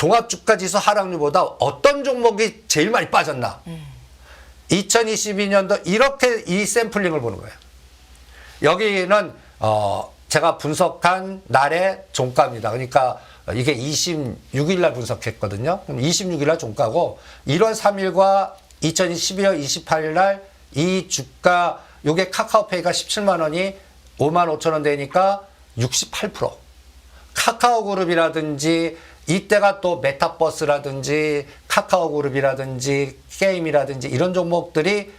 종합주가지수 하락률보다 어떤 종목이 제일 많이 빠졌나? 2022년도 이렇게 이 샘플링을 보는 거예요. 여기는 제가 분석한 날의 종가입니다. 그러니까 이게 26일 날 분석했거든요. 그럼 26일 날 종가고 1월 3일과 2012월 28일 날 이 주가 요게 카카오페이가 17만 원이 5만 5천 원 되니까 68%. 카카오그룹이라든지 이때가 또 메타버스라든지 카카오그룹이라든지 게임이라든지 이런 종목들이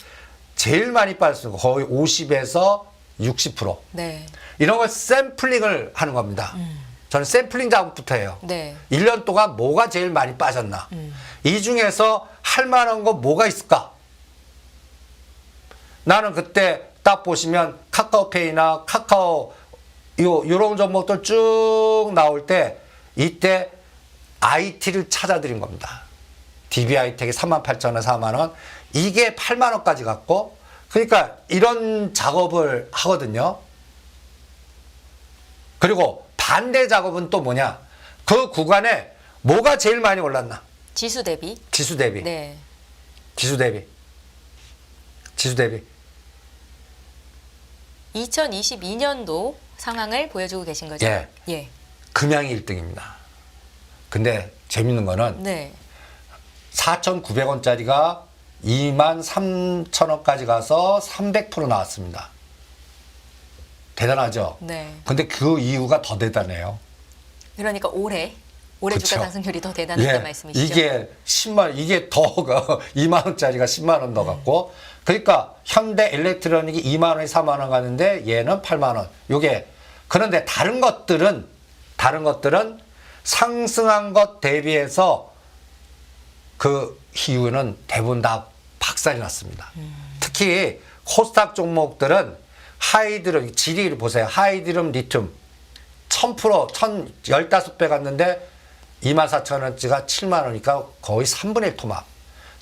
제일 많이 빠졌어요. 거의 50에서 60%. 네. 이런 걸 샘플링을 하는 겁니다. 저는 샘플링 작업부터 해요. 네. 1년 동안 뭐가 제일 많이 빠졌나. 이 중에서 할 만한 거 뭐가 있을까? 나는 그때 딱 보시면 카카오페이나 카카오 요런 종목들 쭉 나올 때 이때 IT를 찾아드린 겁니다. DBI텍이 38,000원, 4만 원. 이게 8만 원까지 갔고 그러니까 이런 작업을 하거든요. 그리고 반대 작업은 또 뭐냐? 그 구간에 뭐가 제일 많이 올랐나? 지수 대비. 지수 대비. 네. 지수 대비. 지수 대비. 2022년도 상황을 보여주고 계신 거죠? 예. 예. 금양이 1등입니다. 근데 재밌는 거는 네. 4,900원짜리가 23,000원까지 가서 300% 나왔습니다. 대단하죠? 네. 근데 그 이유가 더 대단해요. 그러니까 올해 그쵸. 주가 상승률이 더 대단하다는 말씀이시죠? 이게 10만 이게 더 2만 원짜리가 10만 원 더 갔고 그러니까 현대 일렉트로닉이 2만 원이 4만 원 가는데 얘는 8만 원. 요게 그런데 다른 것들은 상승한 것 대비해서 그 이유는 대부분 다 박살이 났습니다. 특히 코스닥 종목들은 하이드럼 질의를 보세요. 하이드럼 리튬 1000% 15배 갔는데 24,000원치가 7만 원이니까 거의 3분의 1 토막.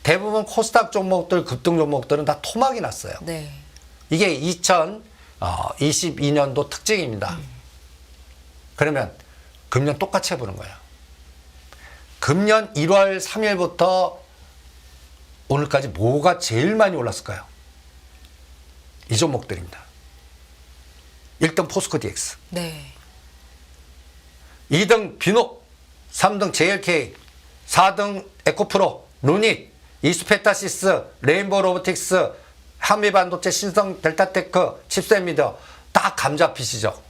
대부분 코스닥 종목들, 급등 종목들은 다 토막이 났어요. 네. 이게 2022년도 특징입니다. 그러면 금년 똑같이 해보는 거예요. 금년 1월 3일부터 오늘까지 뭐가 제일 많이 올랐을까요? 이 종목들입니다. 1등 포스코 DX, 네. 2등 비노, 3등 JLK, 4등 에코프로, 루닛, 이스페타시스, 레인보우 로보틱스, 한미반도체, 신성, 델타테크, 칩셋미더 다 감자핏이죠.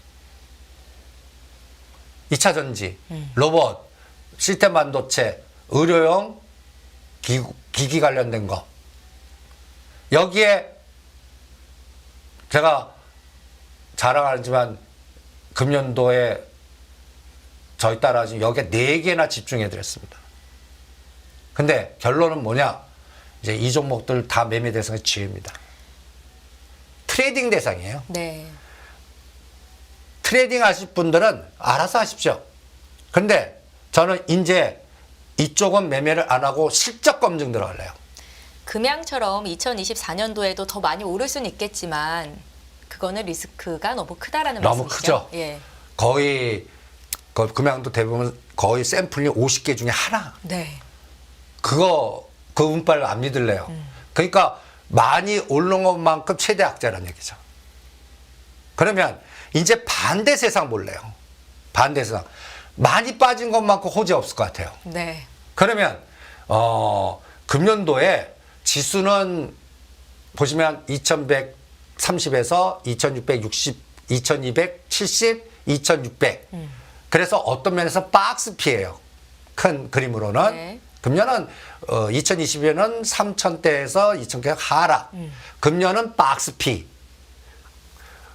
2차 전지, 로봇, 시스템 반도체, 의료용, 기기 관련된 거. 여기에 제가 자랑하지만 금년도에 저희 따라 지금 여기에 4개나 집중해 드렸습니다. 근데 결론은 뭐냐? 이제 이 종목들 다 매매 대상의 지혜입니다. 트레이딩 대상이에요. 네. 트레이딩 하실 분들은 알아서 하십시오. 근데 저는 이제 이쪽은 매매를 안 하고 실적 검증 들어갈래요. 금양처럼 2024년도에도 더 많이 오를 수는 있겠지만 그거는 리스크가 너무 크다라는 너무 말씀이시죠? 크죠. 예. 거의 금양도 대부분 거의 샘플이 50개 중에 하나. 네. 그 운빨 안 믿을래요. 그러니까 많이 오른 것만큼 최대 악재라는 얘기죠. 그러면 이제 반대 세상 볼래요. 반대 세상. 많이 빠진 것만큼 호재 없을 것 같아요. 네. 그러면 금년도에 지수는 보시면 2130에서 2660, 2270, 2600. 그래서 어떤 면에서 박스피예요. 큰 그림으로는. 네. 금년은 2020년은 3000대에서 2000대 하락. 금년은 박스피.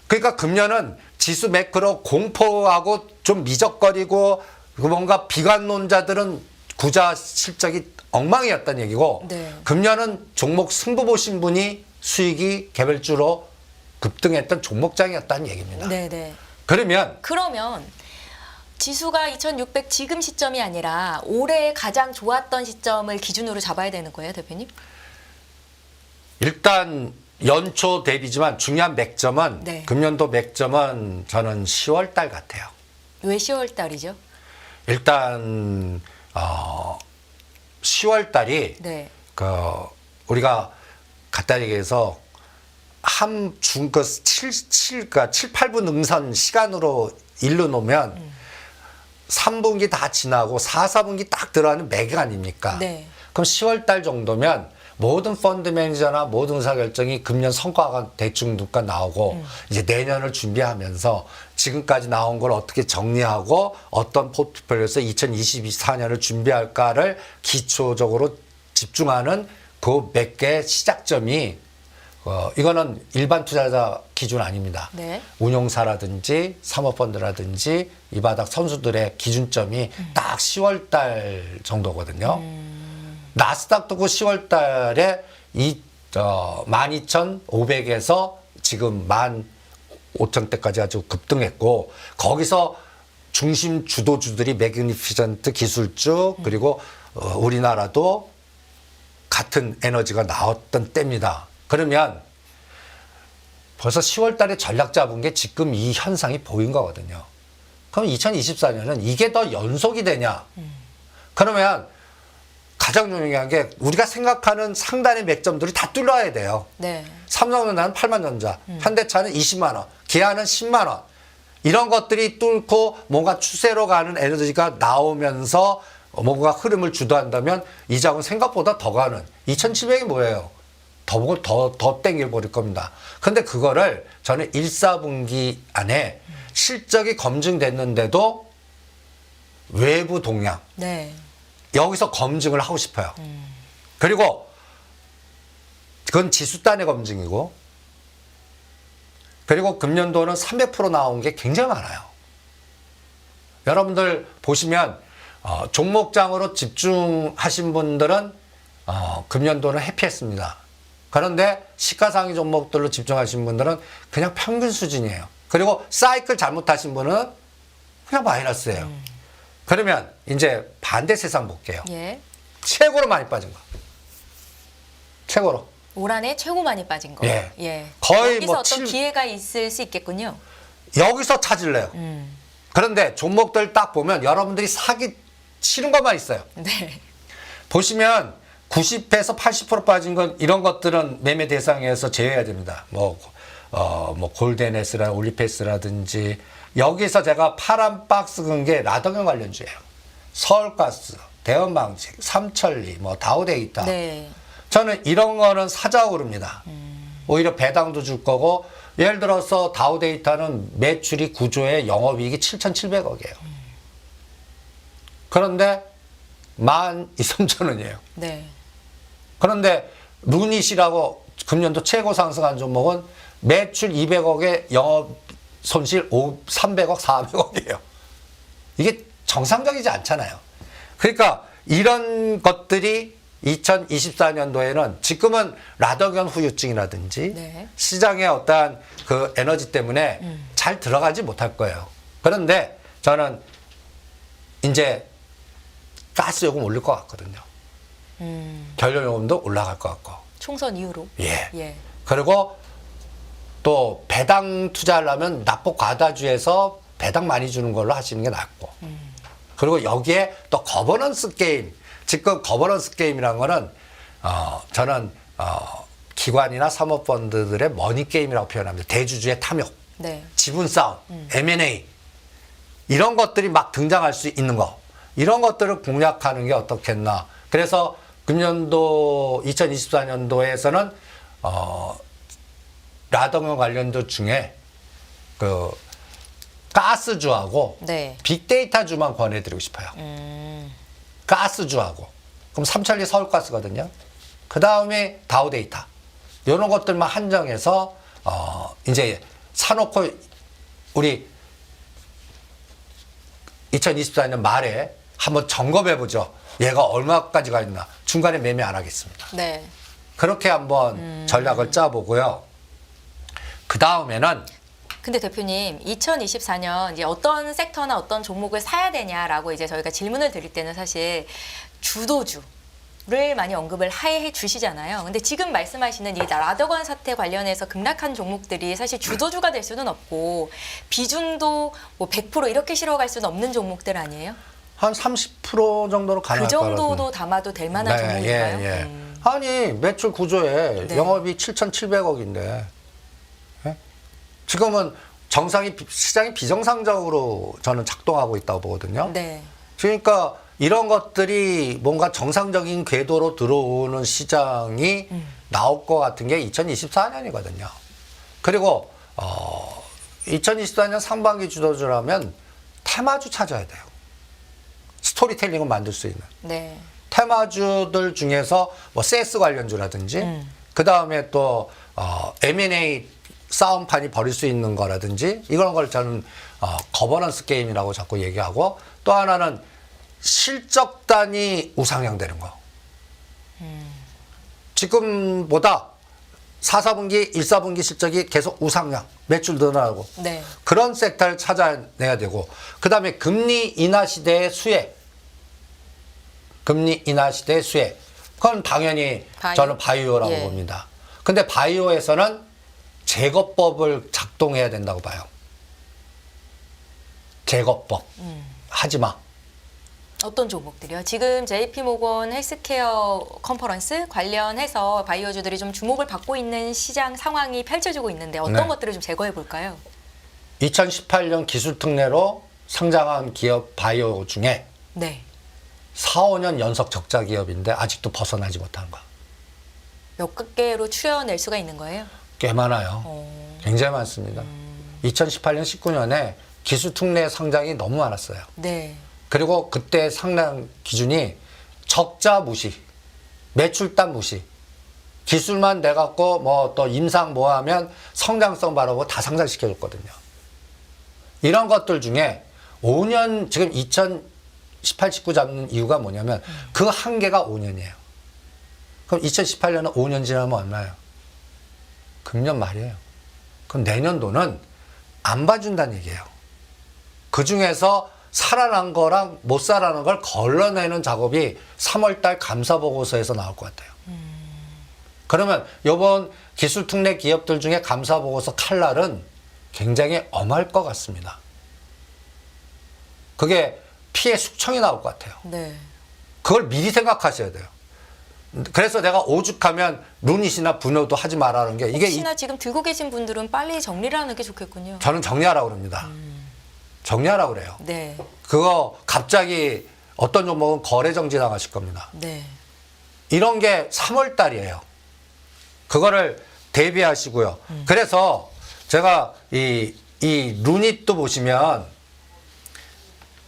그러니까 금년은 지수 매크로 공포하고 좀 미적거리고 뭔가 비관론자들은 구자 실적이 엉망이었다는 얘기고 네. 금년은 종목 승부 보신 분이 수익이 개별주로 급등했던 종목장이었다는 얘기입니다. 네네. 그러면 지수가 2600 지금 시점이 아니라 올해 가장 좋았던 시점을 기준으로 잡아야 되는 거예요, 대표님? 일단 연초 대비지만 중요한 맥점은 네. 금년도 맥점은 저는 10월 달 같아요. 왜 10월 달이죠? 일단 10월 달이 네. 그 우리가 갖다 얘기해서 그 7, 8분 능선 시간으로 일로 놓으면 3분기 다 지나고 4, 4분기 딱 들어가는 매기 아닙니까? 네. 그럼 10월 달 정도면 모든 펀드 매니저나 모든 의사결정이 금년 성과가 대충 누가 나오고 이제 내년을 준비하면서 지금까지 나온 걸 어떻게 정리하고 어떤 포트폴리오에서 2024년을 준비할까를 기초적으로 집중하는 그 몇 개의 시작점이 이거는 일반 투자자 기준 아닙니다. 네. 운용사라든지 사모펀드라든지 이 바닥 선수들의 기준점이 딱 10월 달 정도거든요. 나스닥도 그 10월 달에 12,500에서 지금 15,000대까지 아주 급등했고 거기서 중심 주도주들이 매그니피전트 기술주 그리고 우리나라도 같은 에너지가 나왔던 때입니다. 그러면 벌써 10월 달에 전략 잡은 게 지금 이 현상이 보인 거거든요. 그럼 2024년은 이게 더 연속이 되냐? 그러면 가장 중요한 게 우리가 생각하는 상단의 맥점들이 다 뚫려야 돼요. 네. 삼성전자는 8만전자, 현대차는 20만 원, 기아는 10만 원. 이런 것들이 뚫고 뭔가 추세로 가는 에너지가 나오면서 뭔가 흐름을 주도한다면 이 장은 생각보다 더 가는 2,700이 뭐예요? 더 땡겨 버릴 겁니다. 근데 그거를 저는 1, 4분기 안에 실적이 검증됐는데도 외부 동향 네. 여기서 검증을 하고 싶어요. 그리고 그건 지수단의 검증이고 그리고 금년도는 300% 나온 게 굉장히 많아요. 여러분들 보시면 종목장으로 집중하신 분들은 금년도는 해피했습니다. 그런데 시가상위 종목들로 집중하신 분들은 그냥 평균 수준이에요. 그리고 사이클 잘못하신 분은 그냥 마이너스예요. 그러면 이제 반대 세상 볼게요. 예. 최고로 많이 빠진 거. 최고로. 올 한해 최고 많이 빠진 거. 예. 예. 거의 여기서 뭐 어떤 기회가 있을 수 있겠군요. 여기서 찾을래요. 그런데 종목들 딱 보면 여러분들이 사기 싫은 것만 있어요. 네. 보시면 90에서 80% 빠진 건 이런 것들은 매매 대상에서 제외해야 됩니다. 뭐 골덴에스라 올리페스라든지 여기서 제가 파란 박스 근 게 라더경 관련주예요. 서울가스, 대원방직, 삼천리, 뭐 다우데이터. 네. 저는 이런 거는 사자고 그럽니다. 오히려 배당도 줄 거고 예를 들어서 다우데이터는 매출이 9조에 영업이익이 7,700억이에요. 그런데 12,300원이에요. 네. 그런데 루닛이라고 금년도 최고 상승한 종목은 매출 200억에 영업 손실 300억, 400억이에요. 이게 정상적이지 않잖아요. 그러니까 이런 것들이 2024년도에는 지금은 라더견 후유증이라든지 네. 시장의 어떠한 그 에너지 때문에 잘 들어가지 못할 거예요. 그런데 저는 이제 가스 요금 올릴 것 같거든요. 결연 요금도 올라갈 것 같고. 총선 이후로. 예. 예. 그리고 또 배당 투자하려면 납폭 과다주에서 배당 많이 주는 걸로 하시는 게 낫고. 그리고 여기에 또 거버넌스 게임. 지금 거버넌스 게임이라는 거는 저는 기관이나 사모펀드들의 머니 게임이라고 표현합니다. 대주주의 탐욕, 네. 지분 싸움, M&A 이런 것들이 막 등장할 수 있는 거. 이런 것들을 공략하는 게 어떻겠나. 그래서 금년도 2024년도에서는 라더경 관련주 중에 그 가스주하고 네. 빅데이터주만 권해드리고 싶어요. 가스주하고. 그럼 삼천리 서울가스거든요. 그 다음에 다우데이터. 이런 것들만 한정해서 이제 사놓고 우리 2024년 말에 한번 점검해보죠. 얘가 얼마까지 가 있나. 중간에 매매 안 하겠습니다. 네. 그렇게 한번 전략을 짜보고요. 그 다음에는 근데 대표님, 2024년 이제 어떤 섹터나 어떤 종목을 사야 되냐라고 이제 저희가 질문을 드릴 때는 사실 주도주를 많이 언급을 해 주시잖아요. 근데 지금 말씀하시는 이 라더건 사태 관련해서 급락한 종목들이 사실 주도주가 될 수는 없고 비중도 뭐 100% 이렇게 실어갈 수는 없는 종목들 아니에요? 한 30% 정도로 그 가능할 거라고. 정도도 담아도 될 만한 종목인가요? 예. 아니 매출 구조에 네. 영업이 7,700억인데 지금은 시장이 비정상적으로 저는 작동하고 있다고 보거든요. 네. 그러니까 이런 것들이 뭔가 정상적인 궤도로 들어오는 시장이 나올 것 같은 게 2024년이거든요. 그리고 2024년 상반기 주도주라면 테마주 찾아야 돼요. 스토리텔링을 만들 수 있는. 네. 테마주들 중에서 뭐 세스 관련주라든지 그 다음에 또 M&A 싸움판이 벌일 수 있는 거라든지 이런 걸 저는 거버넌스 게임이라고 자꾸 얘기하고 또 하나는 실적단이 우상향 되는 거. 지금보다 4, 4분기, 1, 4분기 실적이 계속 우상향, 매출 늘어나고 네. 그런 섹터를 찾아내야 되고 그 다음에 금리 인하 시대의 수혜. 금리 인하 시대의 수혜. 그건 당연히 바이오? 저는 바이오라고 예. 봅니다. 근데 바이오에서는 제거법을 작동해야 된다고 봐요. 제거법. 하지 마. 어떤 종목들이요? 지금 JP모건 헬스케어 컨퍼런스 관련해서 바이오주들이 좀 주목을 받고 있는 시장 상황이 펼쳐지고 있는데 어떤 네. 것들을 좀 제거해 볼까요? 2018년 기술특례로 상장한 기업 바이오 중에 네. 4, 5년 연속 적자 기업인데 아직도 벗어나지 못한 거. 몇 개로 추려낼 수가 있는 거예요? 꽤 많아요. 굉장히 많습니다. 2018년, 19년에 기술특례 상장이 너무 많았어요. 네. 그리고 그때 상장 기준이 적자 무시, 매출단 무시, 기술만 내갖고 뭐 또 임상 뭐 하면 성장성 바라고 다 상장시켜줬거든요. 이런 것들 중에 5년, 지금 2018, 19 잡는 이유가 뭐냐면 그 한계가 5년이에요. 그럼 2018년은 5년 지나면 얼마예요? 금년 말이에요. 그럼 내년도는 안 봐준다는 얘기예요. 그 중에서 살아난 거랑 못 살아난 걸 걸러내는 작업이 3월달 감사보고서에서 나올 것 같아요. 그러면 이번 기술특례 기업들 중에 감사보고서 칼날은 굉장히 엄할 것 같습니다. 그게 피해 숙청이 나올 것 같아요. 네. 그걸 미리 생각하셔야 돼요. 그래서 내가 오죽하면 루닛이나 분효도 하지 말라는 게 이게 혹시나 지금 들고 계신 분들은 빨리 정리를 하는 게 좋겠군요. 저는 정리하라고 그럽니다. 정리하라고 그래요. 네. 그거 갑자기 어떤 종목은 거래 정지 당하실 겁니다. 네. 이런 게 3월 달이에요. 그거를 대비하시고요. 그래서 제가 이 루닛도 보시면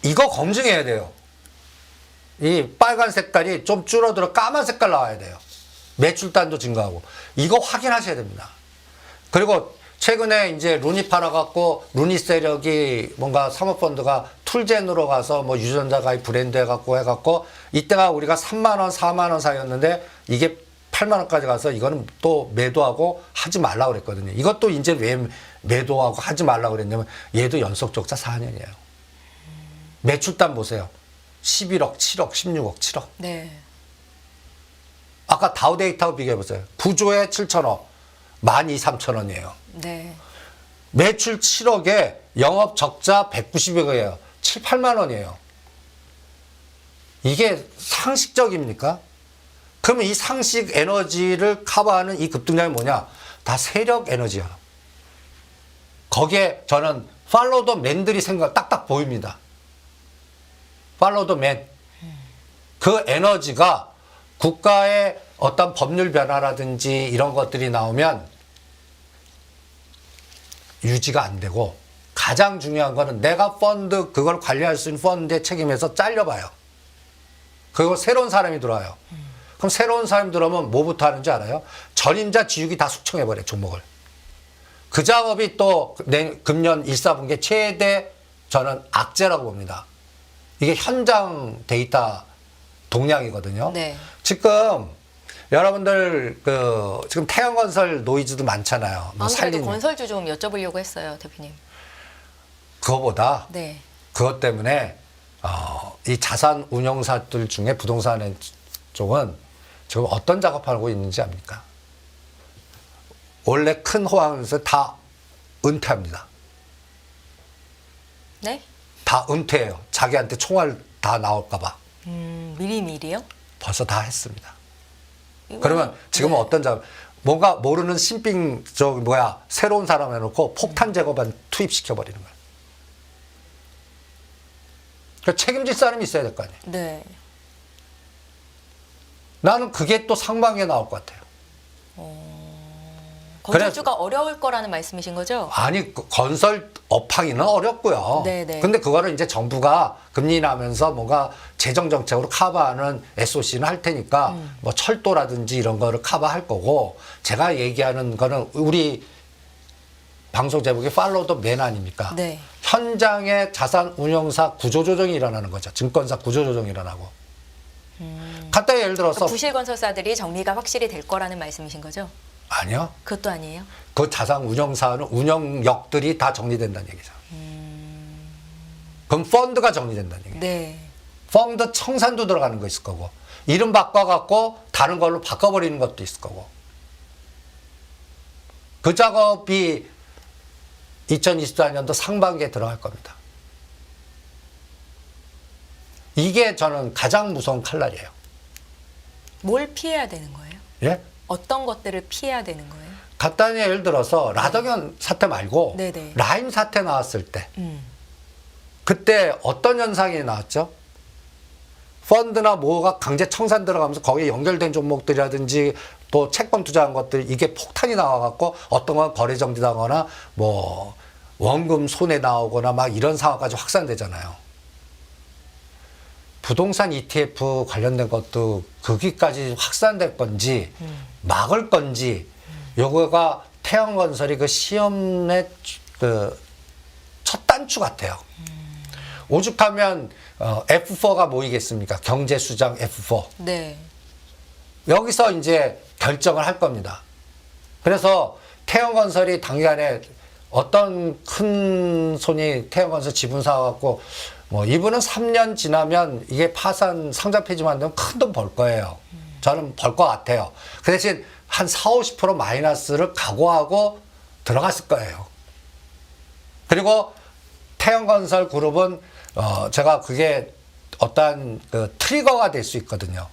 이거 검증해야 돼요. 이 빨간 색깔이 좀 줄어들어 까만 색깔 나와야 돼요. 매출단도 증가하고. 이거 확인하셔야 됩니다. 그리고 최근에 이제 루닛 팔아갖고 루닛 세력이 뭔가 사모펀드가 툴젠으로 가서 뭐 유전자 가입 브랜드 해갖고 이때가 우리가 3만원, 4만원 사이였는데 이게 8만원까지 가서 이거는 또 매도하고 하지 말라고 그랬거든요. 이것도 이제 왜 매도하고 하지 말라고 그랬냐면 얘도 연속 적자 4년이에요. 매출단 보세요. 11억, 7억, 16억, 7억. 네. 아까 다우데이터하고 비교해보세요. 9조에 7천억, 12,3천원이에요. 네. 매출 7억에 영업 적자 190억이에요. 7, 8만 원이에요. 이게 상식적입니까? 그러면 이 상식 에너지를 커버하는 이 급등량이 뭐냐? 다 세력 에너지야. 거기에 저는 팔로우 더 맨들이 딱딱 보입니다. 팔로우 더 맨. 그 에너지가 국가의 어떤 법률 변화라든지 이런 것들이 나오면 유지가 안 되고 가장 중요한 거는 내가 펀드 그걸 관리할 수 있는 펀드의 책임에서 잘려봐요. 그리고 새로운 사람이 들어와요. 그럼 새로운 사람이 들어오면 뭐부터 하는지 알아요? 전임자 지우기 다 숙청해버려요. 종목을. 그 작업이 또 금년 1, 4분기 최대 저는 악재라고 봅니다. 이게 현장 데이터 동향이거든요. 네. 지금 여러분들 지금 태양건설 노이즈도 많잖아요. 뭐 아무래도 살리는 건설주 좀 여쭤보려고 했어요, 대표님. 그거보다 네. 그것 때문에 이 자산 운용사들 중에 부동산 쪽은 지금 어떤 작업하고 있는지 압니까? 원래 큰 호황에서 다 은퇴합니다. 네? 다 은퇴해요. 자기한테 총알 다 나올까봐 미리미리요? 벌써 다 했습니다. 이거는- 그러면 지금은 네. 어떤 점 뭔가 모르는 신빙 새로운 사람 해놓고 폭탄 제거반 투입시켜 버리는 거예요. 그 책임질 사람이 있어야 될 거 아니에요. 네. 나는 그게 또 상반기에 나올 것 같아요. 건설주가 어려울 거라는 말씀이신 거죠? 아니 그 건설 업하기는 어렵고요. 네네. 근데 그거를 이제 정부가 금리 인하하면서 뭔가 재정 정책으로 커버하는 SOC는 할 테니까 뭐 철도라든지 이런 거를 커버할 거고 제가 얘기하는 거는 우리 방송 제목이 팔로우 더 맨 아닙니까? 네. 현장의 자산 운용사 구조조정이 일어나는 거죠. 증권사 구조조정이 일어나고. 간단히 예를 들어서 부실 건설사들이 정리가 확실히 될 거라는 말씀이신 거죠? 아니요. 그것도 아니에요? 그 자산 운용사는 운영력들이 다 정리된다는 얘기죠. 그럼 펀드가 정리된다는 얘기예요. 네. 펀드 청산도 들어가는 거 있을 거고 이름 바꿔갖고 다른 걸로 바꿔버리는 것도 있을 거고 그 작업이 2024년도 상반기에 들어갈 겁니다. 이게 저는 가장 무서운 칼날이에요. 뭘 피해야 되는 거예요? 예? 어떤 것들을 피해야 되는 거예요? 간단히 예를 들어서 라더견 사태 말고 네네. 라임 사태 나왔을 때 음. 그때 어떤 현상이 나왔죠? 펀드나 뭐가 강제 청산 들어가면서 거기에 연결된 종목들이라든지 또 채권 투자한 것들 이게 폭탄이 나와갖고 어떤 건 거래 정지당하거나 뭐 원금 손해 나오거나 막 이런 상황까지 확산되잖아요. 부동산 ETF 관련된 것도 거기까지 확산될 건지 막을 건지 요거가 태양건설이 그 시험의 그 첫 단추 같아요. 오죽하면 F4가 뭐이겠습니까? 경제수장 F4. 네. 여기서 이제 결정을 할 겁니다. 그래서 태양건설이 단기간에 어떤 큰 손이 태양건설 지분 사갖고 뭐 이분은 3년 지나면 이게 파산 상장 폐지 만들면 큰 돈 벌 거예요. 저는 벌 것 같아요. 그 대신 한 40~50% 마이너스를 각오하고 들어갔을 거예요. 그리고 태양건설 그룹은 제가 그게 어떠한 그 트리거가 될 수 있거든요.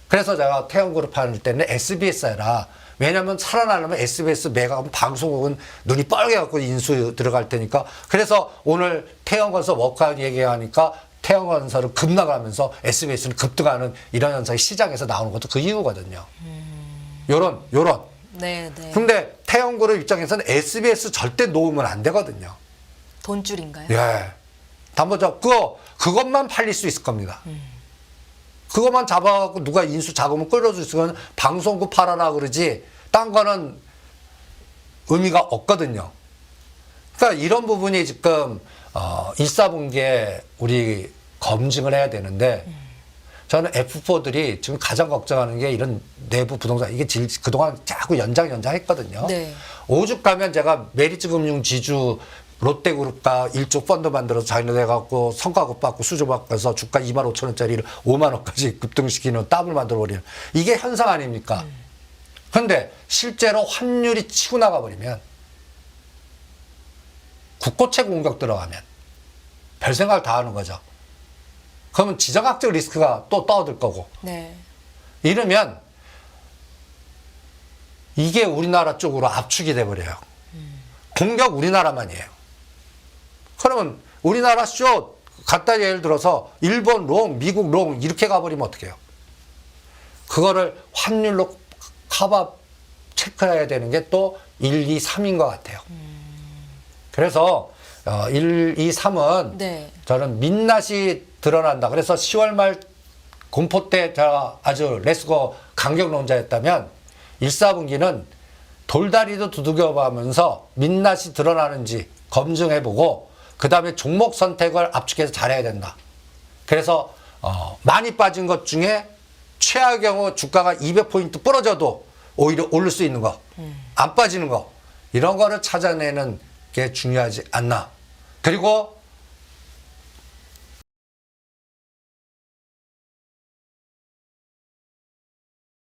그래서 제가 태양그룹 하는 때는 SBS 해라. 왜냐면 살아나려면 SBS 매각하면 방송국은 눈이 빨개갖고 인수 들어갈 테니까. 그래서 오늘 태양건설 워크아웃 얘기하니까 태양건설은 급락하면서 SBS는 급등하는 이런 현상이 시장에서 나오는 것도 그 이유거든요. 요런. 네, 네. 근데 태양그룹 입장에서는 SBS 절대 놓으면 안 되거든요. 돈줄인가요? 예. 담보 잡고 그것만 팔릴 수 있을 겁니다. 그것만 잡아갖고 누가 인수 자금을 끌어줄 수 있으면 방송국 팔아라 그러지 딴 거는 의미가 없거든요. 그러니까 이런 부분이 지금 1·4분기에 우리 검증을 해야 되는데 저는 F4들이 지금 가장 걱정하는 게 이런 내부 부동산 이게 그동안 자꾸 연장했거든요. 네. 오죽하면 제가 메리츠금융 지주 롯데그룹과 일조 펀드 만들어서 자기네들 해갖고 성과급 받고 수주받고 해서 주가 25,000원짜리를 5만 원까지 급등시키는 더블 만들어버리는 이게 현상 아닙니까? 그런데 실제로 환율이 치고 나가버리면 국고채 공격 들어가면 별 생각을 다 하는 거죠. 그러면 지정학적 리스크가 또 떠오를 거고 네. 이러면 이게 우리나라 쪽으로 압축이 돼버려요. 공격 우리나라만이에요. 그러면 우리나라 숏 간단히 예를 들어서 일본 롱, 미국 롱 이렇게 가버리면 어떡해요? 그거를 환율로 커버 체크해야 되는 게 또 1, 2, 3인 것 같아요. 그래서 1, 2, 3은 네. 저는 민낯이 드러난다. 그래서 10월 말 공포 때 제가 아주 레스고 강경론자였다면 1·4분기는 돌다리도 두들겨보면서 민낯이 드러나는지 검증해보고 그 다음에 종목 선택을 압축해서 잘해야 된다. 그래서 많이 빠진 것 중에 최악의 경우 주가가 200포인트 부러져도 오히려 오를 수 있는 거, 안 빠지는 거 이런 거를 찾아내는 게 중요하지 않나. 그리고